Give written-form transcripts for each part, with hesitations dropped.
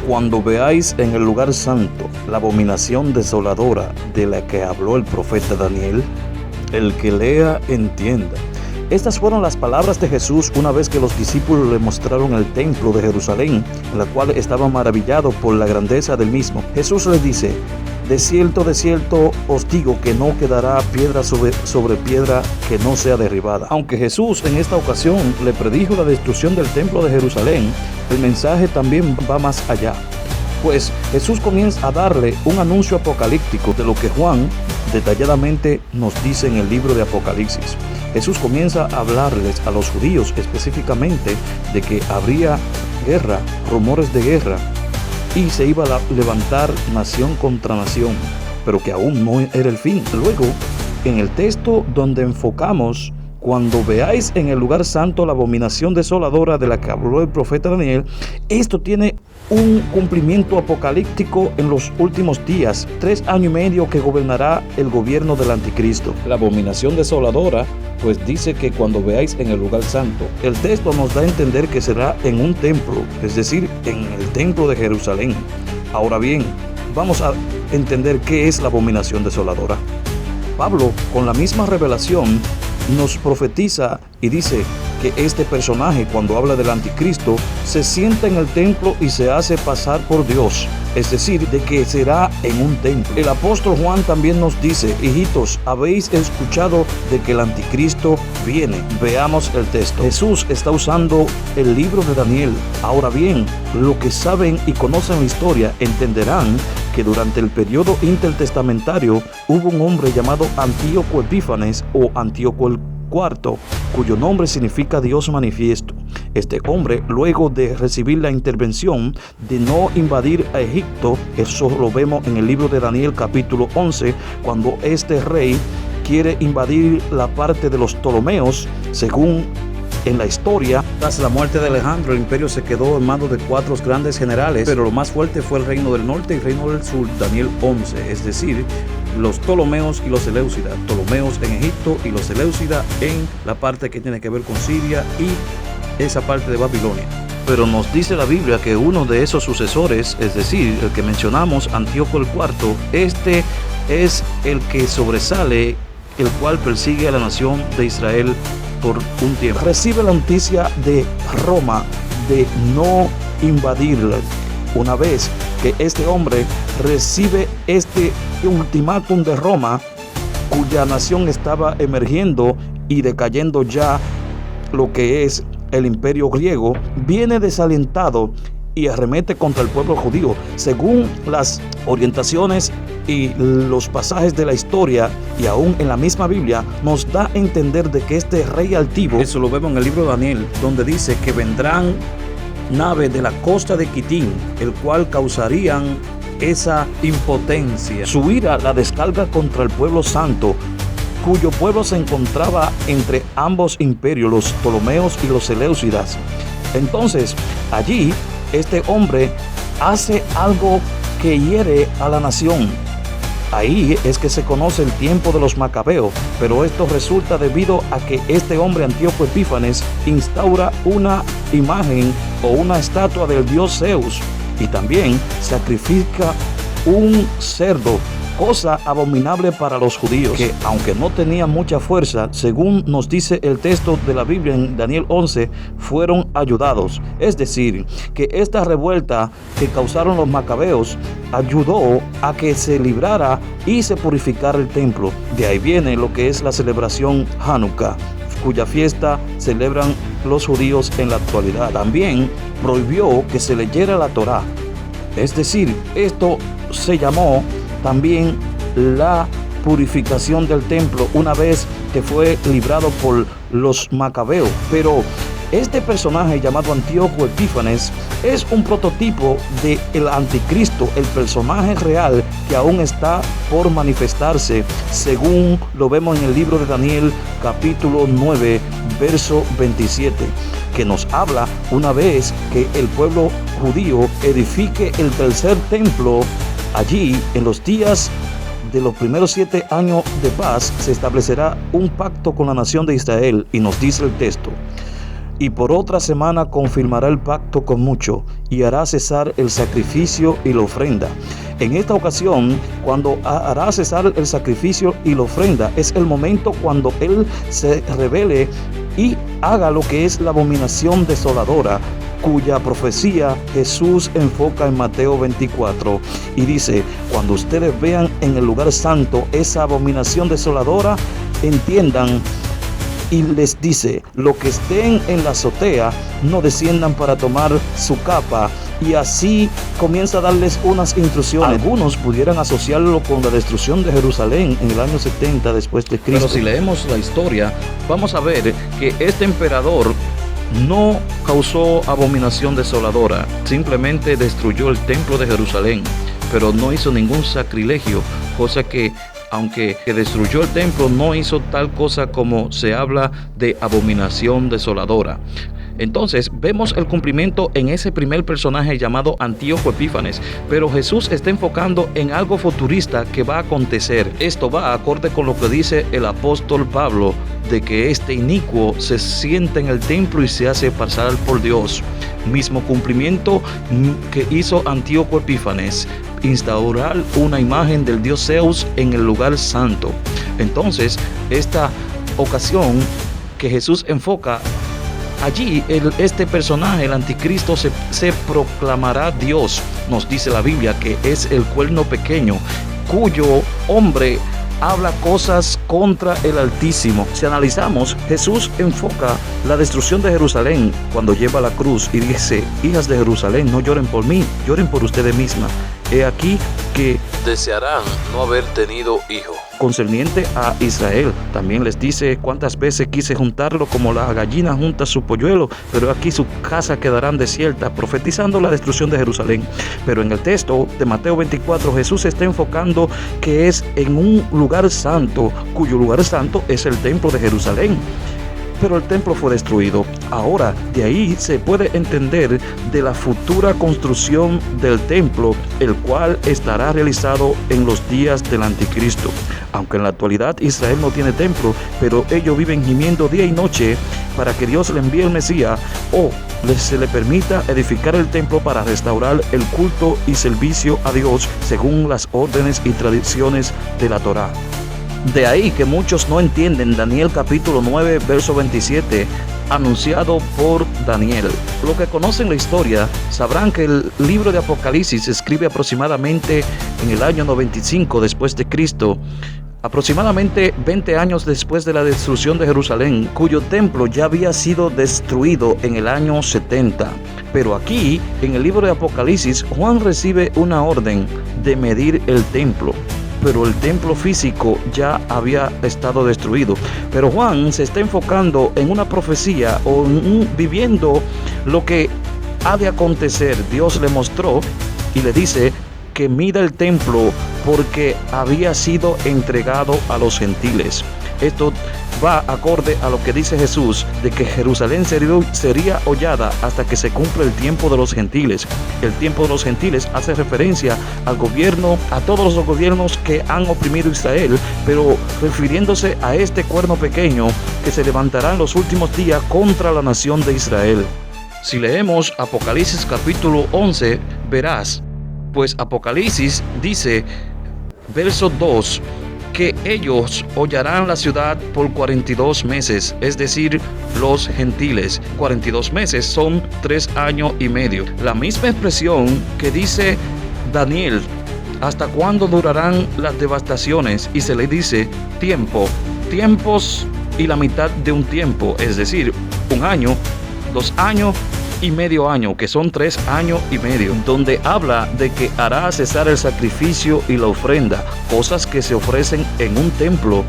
Cuando veáis en el lugar santo la abominación desoladora de la que habló el profeta Daniel, el que lea entienda. Estas fueron las palabras de Jesús una vez que los discípulos le mostraron el templo de Jerusalén, en la cual estaban maravillados por la grandeza del mismo. Jesús les dice: de cierto os digo que no quedará piedra sobre piedra que no sea derribada. Aunque Jesús en esta ocasión le predijo la destrucción del templo de Jerusalén, el mensaje también va más allá. Pues Jesús comienza a darle un anuncio apocalíptico de lo que Juan detalladamente nos dice en el libro de Apocalipsis. Jesús comienza a hablarles a los judíos específicamente de que habría guerra, rumores de guerra, y se iba a levantar nación contra nación, pero que aún no era el fin. Luego, en el texto donde enfocamos, cuando veáis en el lugar santo la abominación desoladora de la que habló el profeta Daniel, esto tiene un cumplimiento apocalíptico en los últimos días, 3 años y medio que gobernará el gobierno del anticristo. La abominación desoladora, pues dice que cuando veáis en el lugar santo, el texto nos da a entender que será en un templo, es decir, en el templo de Jerusalén. Ahora bien, vamos a entender qué es la abominación desoladora. Pablo, con la misma revelación, nos profetiza y dice que este personaje, cuando habla del anticristo, se sienta en el templo y se hace pasar por Dios, es decir, de que será en un templo. El apóstol Juan también nos dice: hijitos, habéis escuchado de que el anticristo viene. Veamos el texto. Jesús está usando el libro de Daniel. Ahora bien, los que saben y conocen la historia entenderán que durante el periodo intertestamentario hubo un hombre llamado Antíoco Epífanes o Antíoco el IV, cuyo nombre significa Dios manifiesto. Este hombre, luego de recibir la intervención de no invadir a Egipto, eso lo vemos en el libro de Daniel capítulo 11, cuando este rey quiere invadir la parte de los Ptolomeos, según en la historia, tras la muerte de Alejandro, el imperio se quedó en manos de 4 grandes generales, pero lo más fuerte fue el reino del norte y el reino del sur, Daniel 11, es decir, los Ptolomeos y los Seleucidas. Ptolomeos en Egipto y los Seleucidas en la parte que tiene que ver con Siria y esa parte de Babilonia. Pero nos dice la Biblia que uno de esos sucesores, es decir, el que mencionamos, Antíoco el IV, este es el que sobresale, el cual persigue a la nación de Israel por un tiempo. Recibe la noticia de Roma de no invadirla. Una vez que este hombre recibe este ultimátum de Roma, cuya nación estaba emergiendo y decayendo ya lo que es el imperio griego, viene desalentado y arremete contra el pueblo judío. Según las orientaciones y los pasajes de la historia, y aún en la misma Biblia, nos da a entender de que este rey altivo, eso lo vemos en el libro de Daniel, donde dice que vendrán naves de la costa de Quitín, el cual causarían esa impotencia. Su ira la descarga contra el pueblo santo, cuyo pueblo se encontraba entre ambos imperios, los Ptolomeos y los Seleucidas. Entonces, allí, este hombre hace algo que hiere a la nación. Ahí es que se conoce el tiempo de los macabeos, pero esto resulta debido a que este hombre, Antíoco Epífanes, instaura una imagen o una estatua del dios Zeus y también sacrifica un cerdo, cosa abominable para los judíos, que aunque no tenían mucha fuerza, según nos dice el texto de la Biblia en Daniel 11, fueron ayudados. Es decir, que esta revuelta que causaron los macabeos ayudó a que se librara y se purificara el templo. De ahí viene lo que es la celebración Hanukkah, cuya fiesta celebran los judíos en la actualidad. También prohibió que se leyera la Torá. Es decir, esto se llamó también la purificación del templo una vez que fue librado por los macabeos. Pero este personaje llamado Antíoco Epífanes es un prototipo del anticristo, el personaje real que aún está por manifestarse, según lo vemos en el libro de Daniel capítulo 9 verso 27, que nos habla una vez que el pueblo judío edifique el tercer templo. Allí, en los días de los primeros 7 años de paz, se establecerá un pacto con la nación de Israel, y nos dice el texto: y por otra semana confirmará el pacto con muchos y hará cesar el sacrificio y la ofrenda. En esta ocasión, cuando hará cesar el sacrificio y la ofrenda, es el momento cuando Él se revele y haga lo que es la abominación desoladora, cuya profecía Jesús enfoca en Mateo 24 y dice: cuando ustedes vean en el lugar santo esa abominación desoladora, entiendan. Y les dice: los que estén en la azotea no desciendan para tomar su capa. Y así comienza a darles unas instrucciones. Algunos pudieran asociarlo con la destrucción de Jerusalén en el año 70 después de Cristo. Pero si leemos la historia, vamos a ver que este emperador no causó abominación desoladora, simplemente destruyó el templo de Jerusalén, pero no hizo ningún sacrilegio, cosa que aunque destruyó el templo, no hizo tal cosa como se habla de abominación desoladora. Entonces vemos el cumplimiento en ese primer personaje llamado Antíoco Epífanes, pero Jesús está enfocando en algo futurista que va a acontecer. Esto va acorde con lo que dice el apóstol Pablo, de que este inicuo se sienta en el templo y se hace pasar por Dios. Mismo cumplimiento que hizo Antíoco Epífanes, instaurar una imagen del dios Zeus en el lugar santo. Entonces, esta ocasión que Jesús enfoca, allí este personaje, el anticristo, se proclamará Dios. Nos dice la Biblia que es el cuerno pequeño, cuyo hombre habla cosas contra el Altísimo. Si analizamos, Jesús enfoca la destrucción de Jerusalén cuando lleva la cruz y dice: hijas de Jerusalén, no lloren por mí, lloren por ustedes mismas. He aquí que desearán no haber tenido hijo. Concerniente a Israel, también les dice: cuántas veces quise juntarlo como la gallina junta su polluelo, pero aquí su casa quedarán desierta, profetizando la destrucción de Jerusalén. Pero en el texto de Mateo 24, Jesús está enfocando que es en un lugar santo, cuyo lugar santo es el templo de Jerusalén. Pero el templo fue destruido. Ahora, de ahí se puede entender de la futura construcción del templo, el cual estará realizado en los días del anticristo. Aunque en la actualidad Israel no tiene templo, pero ellos viven gimiendo día y noche para que Dios le envíe el Mesías o se le permita edificar el templo para restaurar el culto y servicio a Dios según las órdenes y tradiciones de la Torá. De ahí que muchos no entienden Daniel capítulo 9, verso 27, anunciado por Daniel. Los que conocen la historia sabrán que el libro de Apocalipsis se escribe aproximadamente en el año 95 después de Cristo, aproximadamente 20 años después de la destrucción de Jerusalén, cuyo templo ya había sido destruido en el año 70. Pero aquí, en el libro de Apocalipsis, Juan recibe una orden de medir el templo. Pero el templo físico ya había estado destruido. Pero Juan se está enfocando en una profecía o viviendo lo que ha de acontecer. Dios le mostró y le dice que mida el templo porque había sido entregado a los gentiles. Esto va acorde a lo que dice Jesús, de que Jerusalén sería hollada hasta que se cumpla el tiempo de los gentiles. El tiempo de los gentiles hace referencia al gobierno, a todos los gobiernos que han oprimido a Israel, pero refiriéndose a este cuerno pequeño que se levantará en los últimos días contra la nación de Israel. Si leemos Apocalipsis capítulo 11, verás, pues Apocalipsis dice, verso 2, que ellos hollarán la ciudad por 42 meses, es decir, los gentiles. 42 meses son 3 años y medio. La misma expresión que dice Daniel, ¿hasta cuándo durarán las devastaciones? Y se le dice tiempos y la mitad de un tiempo, es decir, 1 año, 2 años y medio año, que son 3 años y medio, donde habla de que hará cesar el sacrificio y la ofrenda, cosas que se ofrecen en un templo,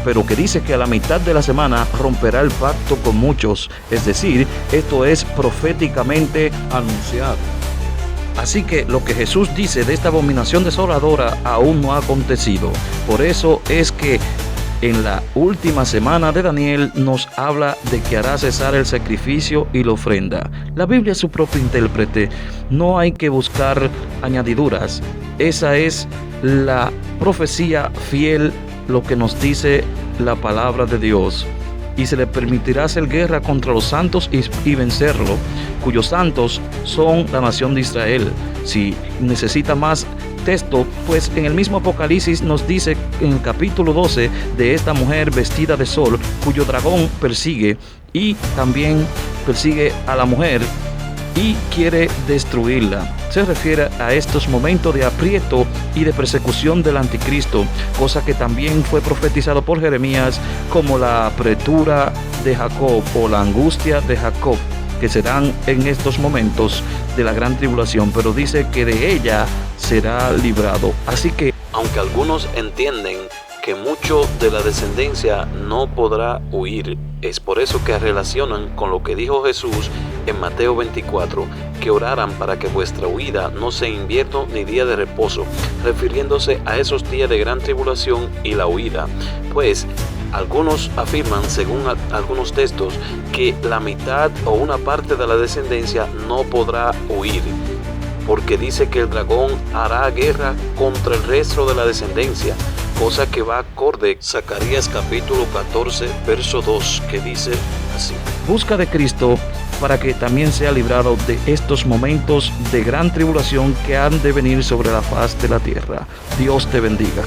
pero que dice que a la mitad de la semana romperá el pacto con muchos, es decir, esto es proféticamente anunciado. Así que lo que Jesús dice de esta abominación desoladora aún no ha acontecido. Por eso es que en la última semana de Daniel nos habla de que hará cesar el sacrificio y la ofrenda. La Biblia es su propio intérprete, no hay que buscar añadiduras. Esa es la profecía fiel, lo que nos dice la palabra de Dios. y se le permitirá hacer guerra contra los santos y vencerlo, cuyos santos son la nación de Israel. Si necesita más texto, pues en el mismo Apocalipsis nos dice en el capítulo 12 de esta mujer vestida de sol, cuyo dragón persigue y también persigue a la mujer y quiere destruirla. Se refiere a estos momentos de aprieto y de persecución del anticristo, cosa que también fue profetizado por Jeremías como la apretura de Jacob o la angustia de Jacob, que serán en estos momentos de la gran tribulación, pero dice que de ella será librado. Así que, aunque algunos entienden que mucho de la descendencia no podrá huir, es por eso que relacionan con lo que dijo Jesús en Mateo 24, que oraran para que vuestra huida no sea invierno ni día de reposo, refiriéndose a esos días de gran tribulación y la huida, pues algunos afirman, según algunos textos, que la mitad o una parte de la descendencia no podrá huir, porque dice que el dragón hará guerra contra el resto de la descendencia, cosa que va acorde Zacarías capítulo 14, verso 2, que dice así: busca de Cristo para que también sea librado de estos momentos de gran tribulación que han de venir sobre la faz de la tierra. Dios te bendiga.